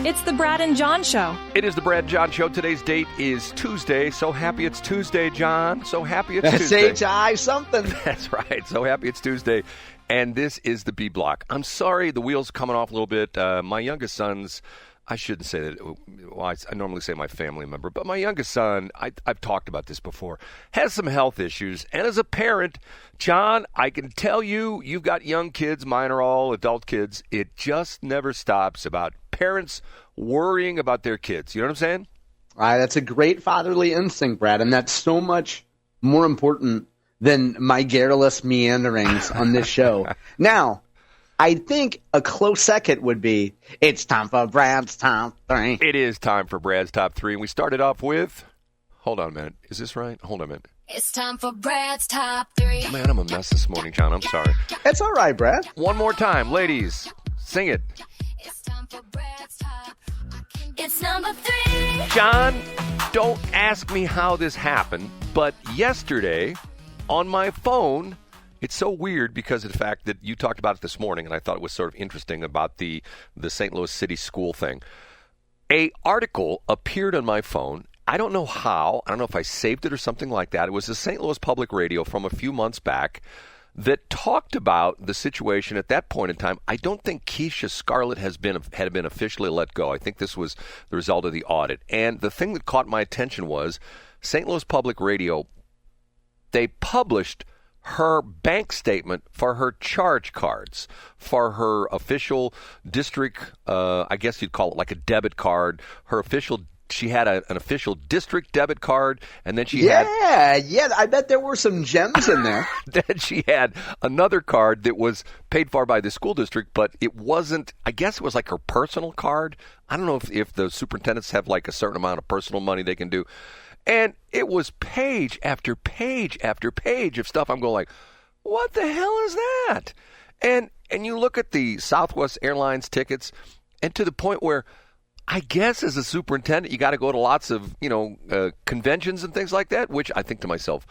It's the Brad and John Show. It is the Brad and John Show. Today's date is Tuesday. So happy it's Tuesday, John. So happy it's Tuesday. S-H-I something. That's right. So happy it's Tuesday. And this is the B Block. I'm sorry, the wheels are coming off a little bit. My youngest son's, I shouldn't say that. Well, I normally say my family member, but my youngest son, I've talked about this before, has some health issues. And as a parent, John, I can tell you, you've got young kids. Mine are all adult kids. It just never stops about parents worrying about their kids. You know what I'm saying? All right, that's a great fatherly instinct, Brad, and that's so much more important than my garrulous meanderings on this show. Now, I think a close second would be, it's time for Brad's Top 3. It is time for Brad's Top 3, and we started off with, hold on a minute, is this right? Hold on a minute. It's time for Brad's Top 3. Man, I'm a mess this morning, John. I'm sorry. It's all right, Brad. One more time, ladies, sing it. It's time for Brad's Top. It's number 3. John, don't ask me how this happened, but yesterday on my phone, it's so weird because of the fact that you talked about it this morning, and I thought it was sort of interesting about the St. Louis City School thing. A article appeared on my phone. I don't know how. I don't know if I saved it or something like that. It was the St. Louis Public Radio from a few months back that talked about the situation at that point in time. I don't think Keisha Scarlett had been officially let go. I think this was the result of the audit. And the thing that caught my attention was St. Louis Public Radio, they published her bank statement for her charge cards, for her official district, I guess you'd call it like a debit card, she had an official district debit card, and then she had... Yeah, I bet there were some gems in there. Then she had another card that was paid for by the school district, but it wasn't, I guess it was like her personal card. I don't know if the superintendents have like a certain amount of personal money they can do. And it was page after page after page of stuff. I'm going like, what the hell is that? And you look at the Southwest Airlines tickets, and to the point where I guess as a superintendent, you got to go to lots of, conventions and things like that, which I think to myself,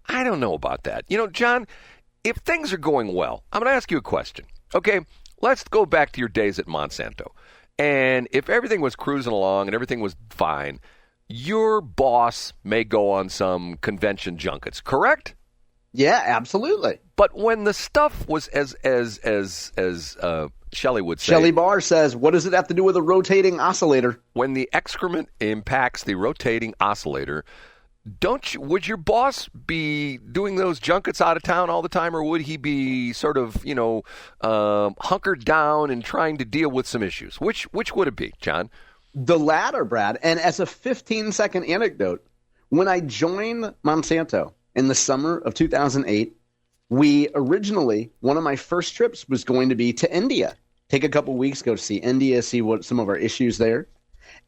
I don't know about that. John, if things are going well, I'm going to ask you a question. Okay, let's go back to your days at Monsanto. And if everything was cruising along and everything was fine, your boss may go on some convention junkets, correct? Yeah, absolutely. But when the stuff was as Shelley would say, Shelley Barr says, what does it have to do with a rotating oscillator? When the excrement impacts the rotating oscillator, would your boss be doing those junkets out of town all the time, or would he be sort of, hunkered down and trying to deal with some issues? Which would it be, John? The latter, Brad. And as a 15-second anecdote, when I joined Monsanto in the summer of 2008, one of my first trips was going to be to India. Take a couple weeks, go to see India, see what some of our issues there.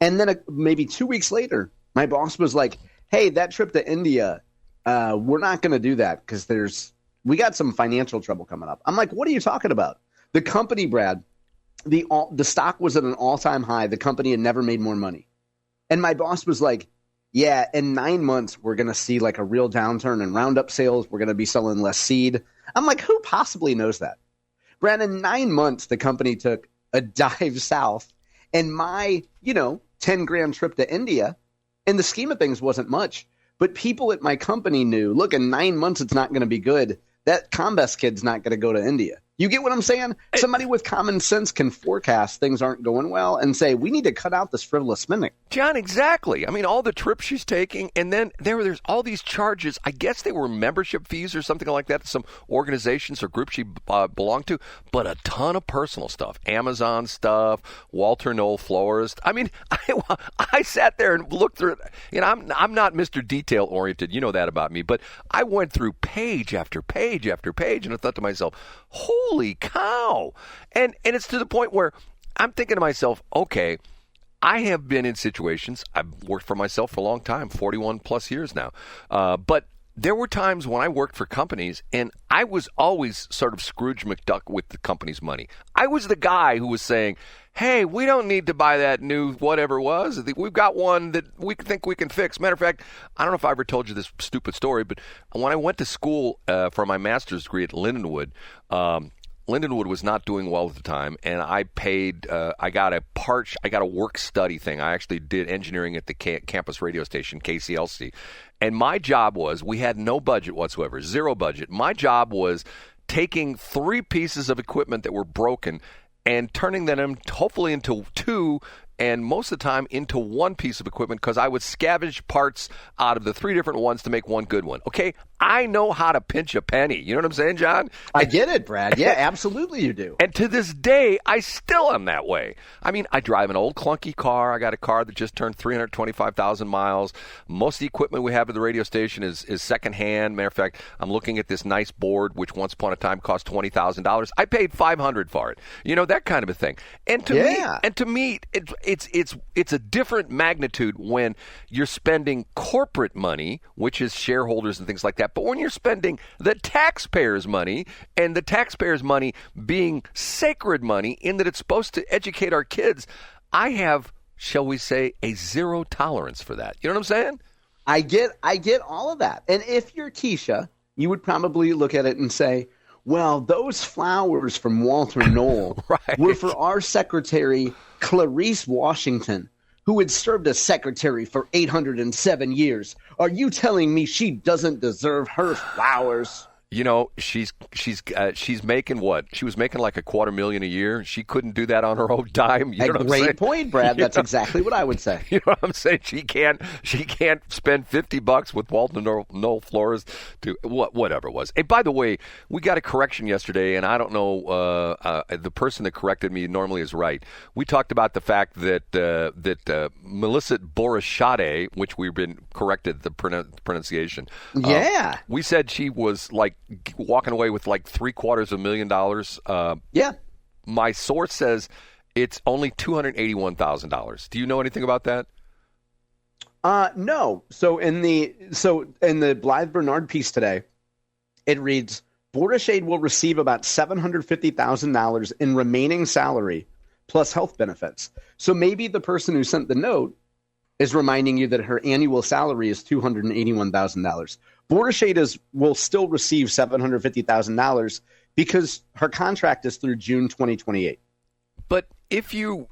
And then maybe 2 weeks later, my boss was like, hey, that trip to India, we're not going to do that because we got some financial trouble coming up. I'm like, what are you talking about? The company, Brad, the stock was at an all-time high. The company had never made more money. And my boss was like, yeah, in 9 months, we're going to see like a real downturn in Roundup sales. We're going to be selling less seed. I'm like, who possibly knows that? Brad, in 9 months, the company took a dive south. And my, 10-grand trip to India, in the scheme of things, wasn't much. But people at my company knew, look, in 9 months, it's not going to be good. That Combest kid's not going to go to India. You get what I'm saying? Somebody with common sense can forecast things aren't going well and say, we need to cut out this frivolous spending. John, exactly. I mean, all the trips she's taking, and then there's all these charges. I guess they were membership fees or something like that to some organizations or groups she belonged to, but a ton of personal stuff. Amazon stuff, Walter Knoll Florist. I mean, I sat there and looked through it. I'm not Mr. Detail-oriented. You know that about me. But I went through page after page after page, and I thought to myself, holy cow. And it's to the point where I'm thinking to myself, okay, I have been in situations, I've worked for myself for a long time, 41 plus years now, but there were times when I worked for companies and I was always sort of Scrooge McDuck with the company's money. I was the guy who was saying, hey, we don't need to buy that new whatever it was. We've got one that we think we can fix. Matter of fact, I don't know if I ever told you this stupid story, but when I went to school for my master's degree at Lindenwood, Lindenwood was not doing well at the time, and I paid. I got a work study thing. I actually did engineering at the campus radio station KCLC, and my job was, we had no budget whatsoever, zero budget. My job was taking 3 pieces of equipment that were broken and turning them hopefully into 2, and most of the time into 1 piece of equipment, because I would scavenge parts out of the 3 different ones to make 1 good one. Okay, I know how to pinch a penny. You know what I'm saying, John? I get it, Brad. Yeah, absolutely you do. And to this day, I still am that way. I mean, I drive an old clunky car. I got a car that just turned 325,000 miles. Most of the equipment we have at the radio station is secondhand. Matter of fact, I'm looking at this nice board, which once upon a time cost $20,000. I paid $500 for it. You know, that kind of a thing. And to me, it's a different magnitude when you're spending corporate money, which is shareholders and things like that. But when you're spending the taxpayers' money, and the taxpayers' money being sacred money in that it's supposed to educate our kids, I have, shall we say, a zero tolerance for that. You know what I'm saying? I get all of that. And if you're Keisha, you would probably look at it and say, well, those flowers from Walter Knoll Right. were for our secretary, Clarice Washington, who had served as secretary for 807 years. Are you telling me she doesn't deserve her flowers? You know, she's making what? She was making like $250,000 a year. She couldn't do that on her own dime. You know what I'm saying? Great point, Brad. That's exactly what I would say. You know what I'm saying? She can't spend $50 with Walter Knoll florist to whatever it was. Hey, by the way, we got a correction yesterday, and I don't know, the person that corrected me normally is right. We talked about the fact that Melissa Borishade, which we've been corrected the pronunciation. Yeah. We said she was like walking away with like $750,000. Yeah. My source says it's only $281,000. Do you know anything about that? No. So in the Blythe Bernard piece today, it reads, Borishade will receive about $750,000 in remaining salary plus health benefits. So maybe the person who sent the note is reminding you that her annual salary is $281,000. Borishade will still receive $750,000 because her contract is through June 2028. But if you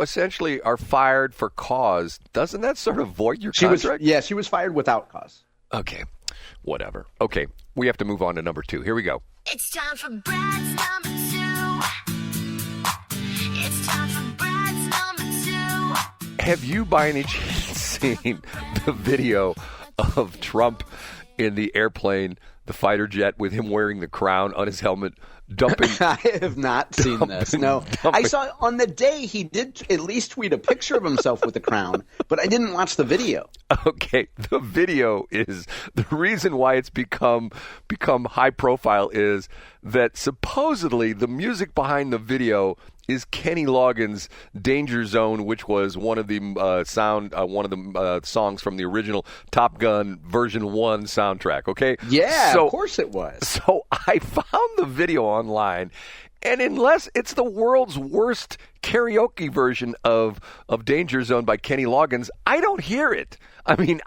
essentially are fired for cause, doesn't that sort of void your contract? She was fired without cause. Okay, whatever. Okay, we have to move on to number 2. Here we go. It's time for Brad's number 2. It's time for Brad's number 2. Have you by any chance seen the video of Trump in the airplane, the fighter jet, with him wearing the crown on his helmet, dumping? I have not seen this. No, I saw on the day he did at least tweet a picture of himself with the crown, but I didn't watch the video. Okay, the video is the reason why it's become high profile is that supposedly the music behind the video is Kenny Loggins' "Danger Zone," which was one of the songs from the original Top Gun version 1 soundtrack. Okay, yeah, of course it was. So I found the video online, and unless it's the world's worst karaoke version of Danger Zone by Kenny Loggins, I don't hear it. I mean,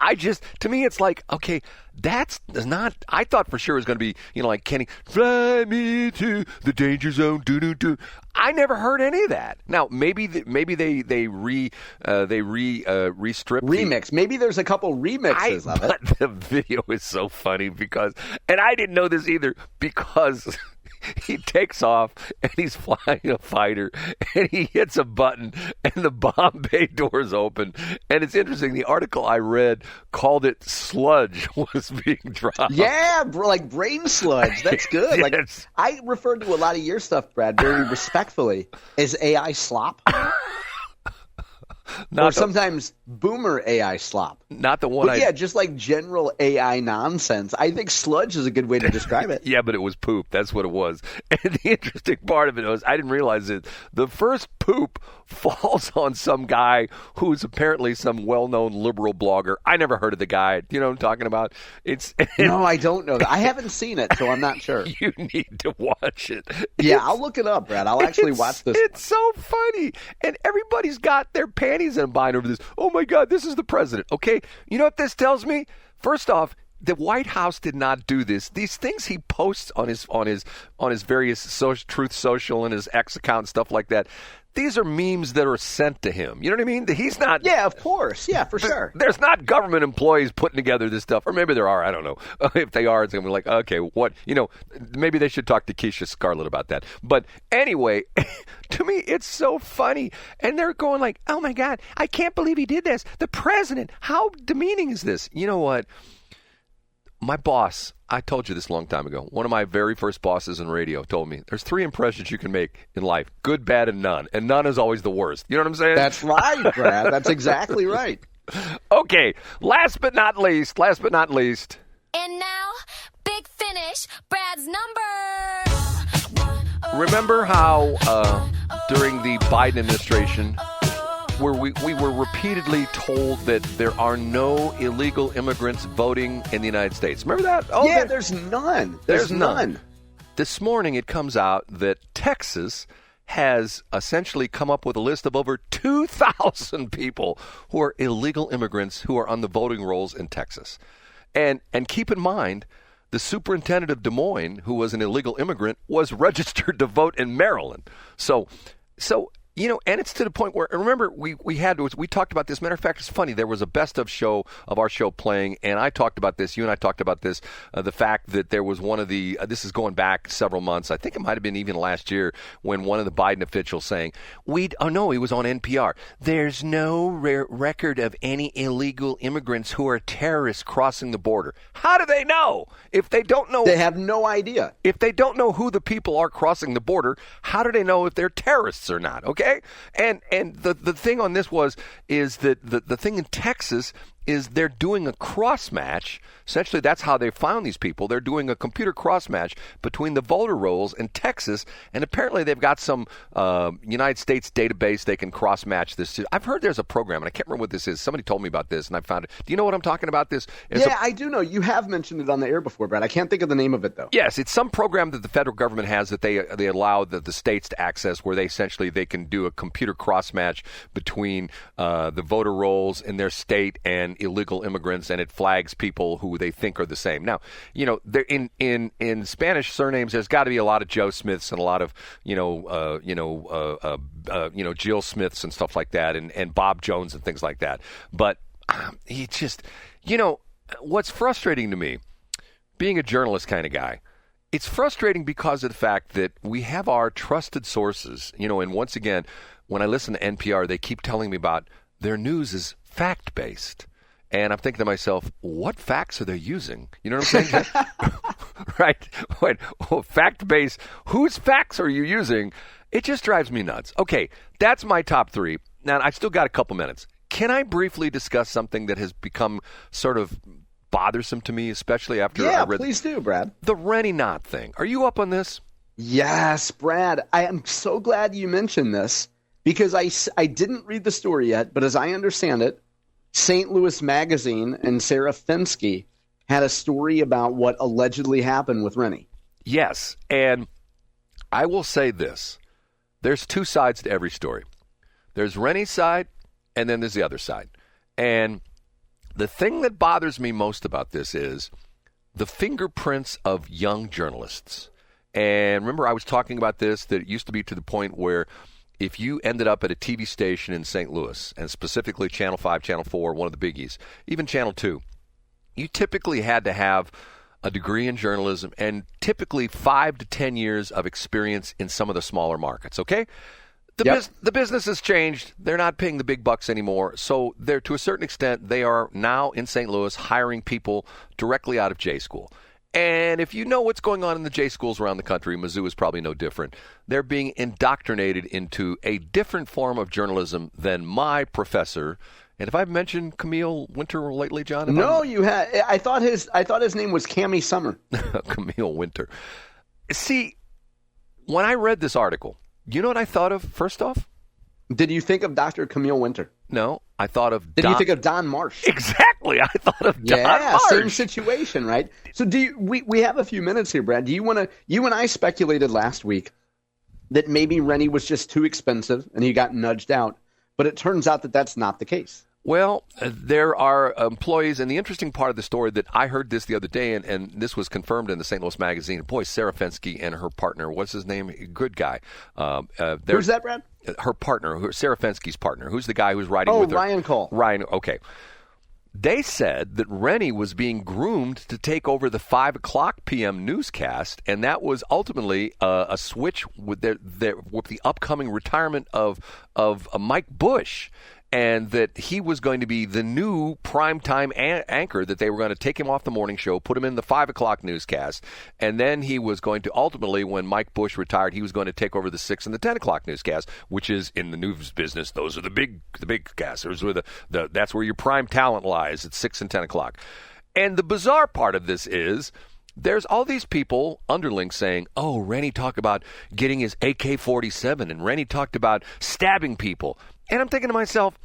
to me, it's like, okay, that's not, I thought for sure it was going to be, like Kenny, fly me to the danger zone, do-do-do. I never heard any of that. Now, maybe they restrip remix. Maybe there's a couple remixes of it. But the video is so funny because, and I didn't know this either, because he takes off and he's flying a fighter and he hits a button and the bomb bay doors open. And it's interesting. The article I read called it sludge was being dropped. Yeah, like brain sludge. That's good. Yes. Like I referred to a lot of your stuff, Brad, very respectfully as AI slop. Or sometimes boomer AI slop. Not the one. But just like general AI nonsense. I think sludge is a good way to describe it. Yeah, but it was poop. That's what it was. And the interesting part of it was, I didn't realize it. The first poop falls on some guy who's apparently some well-known liberal blogger. I never heard of the guy. You know what I'm talking about? No, I don't know that. I haven't seen it, so I'm not sure. You need to watch it. Yeah, I'll look it up, Brad. I'll actually watch this. It's so funny. And everybody's got their panties in a bind over this. Oh, my God, this is the president. Okay, you know what this tells me? First off, the White House did not do this. These things he posts on his various Truth Social and his X account and stuff like that. These are memes that are sent to him. You know what I mean? He's not. Yeah, of course. Yeah, for sure. There's not government employees putting together this stuff, or maybe there are. I don't know. If they are, it's gonna be like, okay, what? Maybe they should talk to Keisha Scarlett about that. But anyway, to me, it's so funny, and they're going like, oh my God, I can't believe he did this. The president. How demeaning is this? You know what? My boss, I told you this a long time ago, one of my very first bosses in radio told me, there's 3 impressions you can make in life, good, bad, and none. And none is always the worst. You know what I'm saying? That's right, Brad. That's exactly right. Okay, last but not least. And now, big finish, Brad's number. Remember how during the Biden administration, where we were repeatedly told that there are no illegal immigrants voting in the United States. Remember that? Oh, yeah, there's none. There's none. This morning it comes out that Texas has essentially come up with a list of over 2,000 people who are illegal immigrants who are on the voting rolls in Texas. And keep in mind, the superintendent of Des Moines, who was an illegal immigrant, was registered to vote in Maryland. So and it's to the point where, remember, we talked about this. Matter of fact, it's funny. There was a best of our show playing, and I talked about this. You and I talked about this, the fact that there was one of the, this is going back several months. I think it might have been even last year when one of the Biden officials saying, he was on NPR. There's no record of any illegal immigrants who are terrorists crossing the border. How do they know? If they don't know. They have no idea. If they don't know who the people are crossing the border, how do they know if they're terrorists or not? Okay? And the thing on this is that the thing in Texas is they're doing a cross match. Essentially, that's how they found these people. They're doing a computer cross match between the voter rolls in Texas, and apparently they've got some United States database they can cross match this to. I've heard there's a program, and I can't remember what this is. Somebody told me about this, and I found it. Do you know what I'm talking about? I do know. You have mentioned it on the air before, Brad. I can't think of the name of it, though. Yes, it's some program that the federal government has that they allow the states to access, where they can do a computer cross match between the voter rolls in their state and illegal immigrants, and it flags people who they think are the same. Now, there in Spanish surnames, there's got to be a lot of Joe Smiths and a lot of Jill Smiths and stuff like that, and Bob Jones and things like that. But he just, what's frustrating to me, being a journalist kind of guy, it's frustrating because of the fact that we have our trusted sources, and once again, when I listen to NPR, they keep telling me about their news is fact-based. And I'm thinking to myself, what facts are they using? You know what I'm saying? Right? Fact-based. Whose facts are you using? It just drives me nuts. Okay, that's my top 3. Now, I still got a couple minutes. Can I briefly discuss something that has become sort of bothersome to me, especially after I read... Yeah, please do, Brad. The Rene Knott thing. Are you up on this? Yes, Brad. I am so glad you mentioned this because I didn't read the story yet, but as I understand it, St. Louis Magazine and Sarah Fensky had a story about what allegedly happened with Rene. Yes, and I will say this. There's 2 sides to every story. There's Rene's side, and then there's the other side. And the thing that bothers me most about this is the fingerprints of young journalists. And remember, I was talking about this, that it used to be to the point where if you ended up at a TV station in St. Louis, and specifically Channel 5, Channel 4, one of the biggies, even Channel 2, you typically had to have a degree in journalism and typically 5 to 10 years of experience in some of the smaller markets, okay? The business has changed. They're not paying the big bucks anymore. So they're, to a certain extent, they are now in St. Louis hiring people directly out of J School. And if you know what's going on in the J schools around the country, Mizzou is probably no different. They're being indoctrinated into a different form of journalism than my professor. And have I mentioned Camille Winter lately, John? No, you had. I thought his name was Cammy Summer. Camille Winter. See, when I read this article, you know what I thought of first off? Did you think of Dr. Camille Winter? No, I thought of Did you think of Don Marsh? Exactly. I thought of Don Marsh. Same situation, right? So we have a few minutes here, Brad. You and I speculated last week that maybe Rene was just too expensive and he got nudged out, but it turns out that that's not the case. Well, there are employees, and the interesting part of the story that I heard this the other day, and this was confirmed in the St. Louis Magazine. Boy, Sarah Fensky and her partner, what's his name? Good guy. Who's that, Brad? Her partner, Sarah Fensky's partner. Who's the guy who's riding with her? Ryan Cole. Ryan, okay. They said that Rene was being groomed to take over the 5 o'clock p.m. newscast, and that was ultimately a switch with with the upcoming retirement of Mike Bush, and that he was going to be the new primetime anchor, that they were going to take him off the morning show, put him in the 5 o'clock newscast, and then he was going to ultimately, when Mike Bush retired, he was going to take over the 6 and the 10 o'clock newscast, which is, in the news business, those are the big casts. Those are that's where your prime talent lies, at 6 and 10 o'clock. And the bizarre part of this is, there's all these people, underlings, saying, oh, Rene talked about getting his AK-47, and Rene talked about stabbing people. And I'm thinking to myself,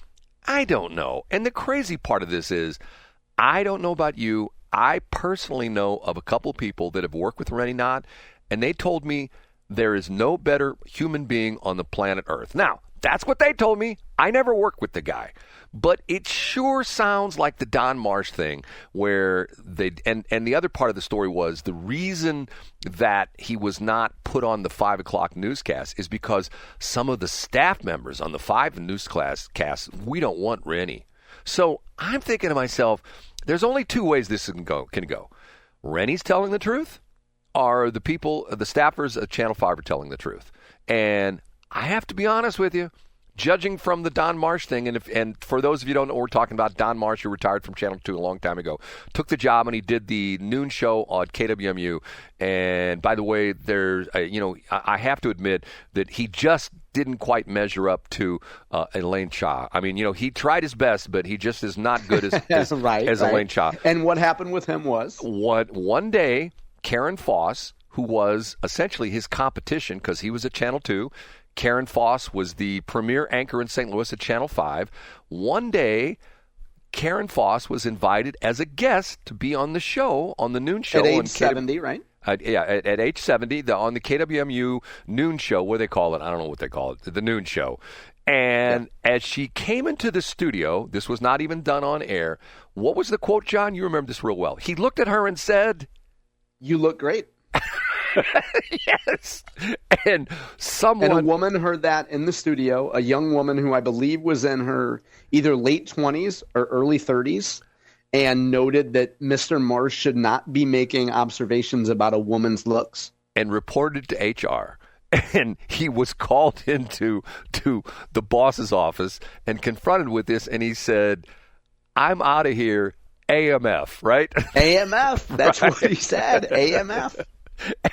I don't know. And the crazy part of this is, I don't know about you. I personally know of a couple of people that have worked with Rene Knott, and they told me there is no better human being on the planet Earth. Now, that's what they told me. I never worked with the guy. But it sure sounds like the Don Marsh thing, where and the other part of the story was, the reason that he was not put on the 5 o'clock newscast is because some of the staff members on the 5 newscast, we don't want Rene. So I'm thinking to myself, there's only two ways this can go. Rene's telling the truth, or the staffers at Channel 5 are telling the truth. And I have to be honest with you, judging from the Don Marsh thing, and for those of you who don't know what we're talking about, Don Marsh, who retired from Channel 2 a long time ago, took the job and he did the noon show on KWMU. And by the way, I have to admit that he just didn't quite measure up to Elaine Cha. I mean, he tried his best, but he just is not good as right. Elaine Cha. And what happened with him was? One day, Karen Foss, who was essentially his competition because he was at Channel 2, Karen Foss was the premier anchor in St. Louis at Channel 5. One day, Karen Foss was invited as a guest to be on the show, on the noon show. At age 70, right? At age 70, on the KWMU noon show, what do they call it? I don't know what they call it, the noon show. And as she came into the studio, this was not even done on air, what was the quote, John? You remember this real well. He looked at her and said, "You look great." Yes. And a woman heard that in the studio, a young woman who I believe was in her either late 20s or early 30s, and noted that Mr. Marsh should not be making observations about a woman's looks. And reported to HR. And he was called into the boss's office and confronted with this, and he said, "I'm out of here, AMF," right? AMF, that's right. What he said, AMF.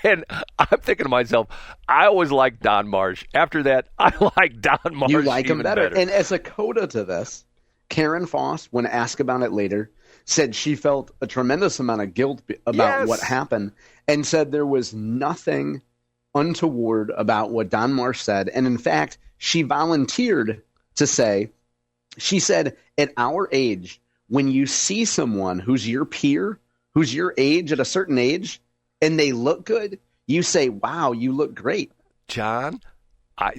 And I'm thinking to myself, I always liked Don Marsh. After that, I like Don Marsh. You like him even better. And as a coda to this, Karen Foss, when asked about it later, said she felt a tremendous amount of guilt about what happened, and said there was nothing untoward about what Don Marsh said. And in fact, she volunteered to say, she said, at our age, when you see someone who's your peer, who's your age at a certain age, and they look good, you say, "Wow, you look great." John,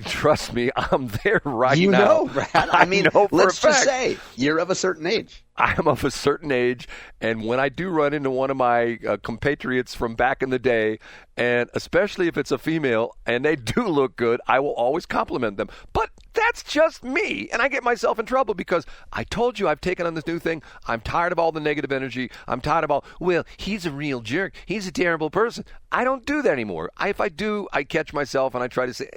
trust me, I'm there right now. You know, Brad. I mean, let's just say you're of a certain age. I'm of a certain age, and when I do run into one of my compatriots from back in the day, and especially if it's a female, and they do look good, I will always compliment them. But that's just me, and I get myself in trouble because I told you I've taken on this new thing. I'm tired of all the negative energy. I'm tired of all, well, he's a real jerk. He's a terrible person. I don't do that anymore. If I do, I catch myself, and I try to say,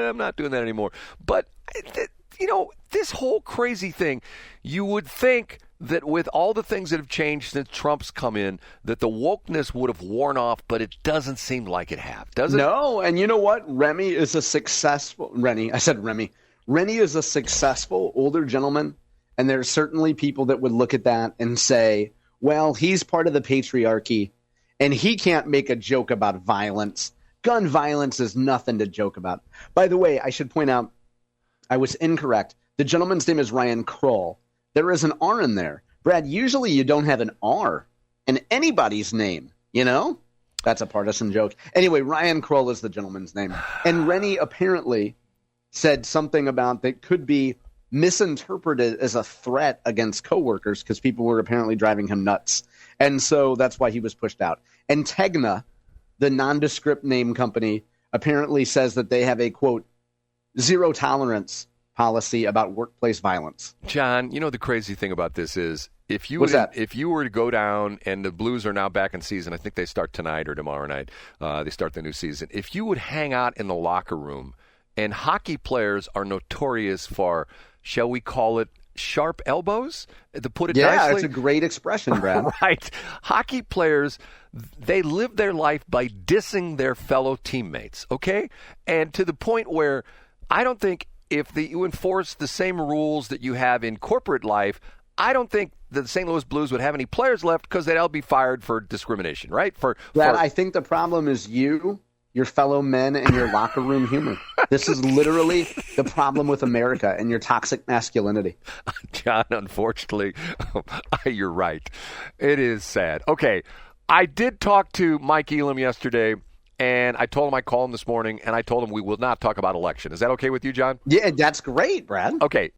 I'm not doing that anymore. But this whole crazy thing, you would think that with all the things that have changed since Trump's come in, that the wokeness would have worn off, but it doesn't seem like it have, does it? No, and you know what? Rene is a successful older gentleman, and there's certainly people that would look at that and say, well, he's part of the patriarchy, and he can't make a joke about violence. Gun violence is nothing to joke about. By the way, I should point out, I was incorrect. The gentleman's name is Ryan Kroll. There is an R in there. Brad, usually you don't have an R in anybody's name, That's a partisan joke. Anyway, Ryan Kroll is the gentleman's name. And Rene apparently said something about that could be misinterpreted as a threat against coworkers because people were apparently driving him nuts. And so that's why he was pushed out. And Tegna, the nondescript name company, apparently says that they have a, quote, zero tolerance policy about workplace violence. John, you know the crazy thing about this is if you were to go down, and the Blues are now back in season, I think they start tonight or tomorrow night, they start the new season. If you would hang out in the locker room, and hockey players are notorious for, shall we call it, sharp elbows, to put it nicely. Yeah, it's a great expression, Brad. Right. Hockey players, they live their life by dissing their fellow teammates, okay? And to the point where I don't think if you enforce the same rules that you have in corporate life, I don't think the St. Louis Blues would have any players left because they'd all be fired for discrimination, right? Brad, I think the problem is you, your fellow men, and your locker room humor. This is literally the problem with America and your toxic masculinity. John, unfortunately, you're right. It is sad. Okay, I did talk to Mike Elam yesterday, and I told him I'd call him this morning, and I told him we will not talk about election. Is that okay with you, John? Yeah, that's great, Brad. Okay,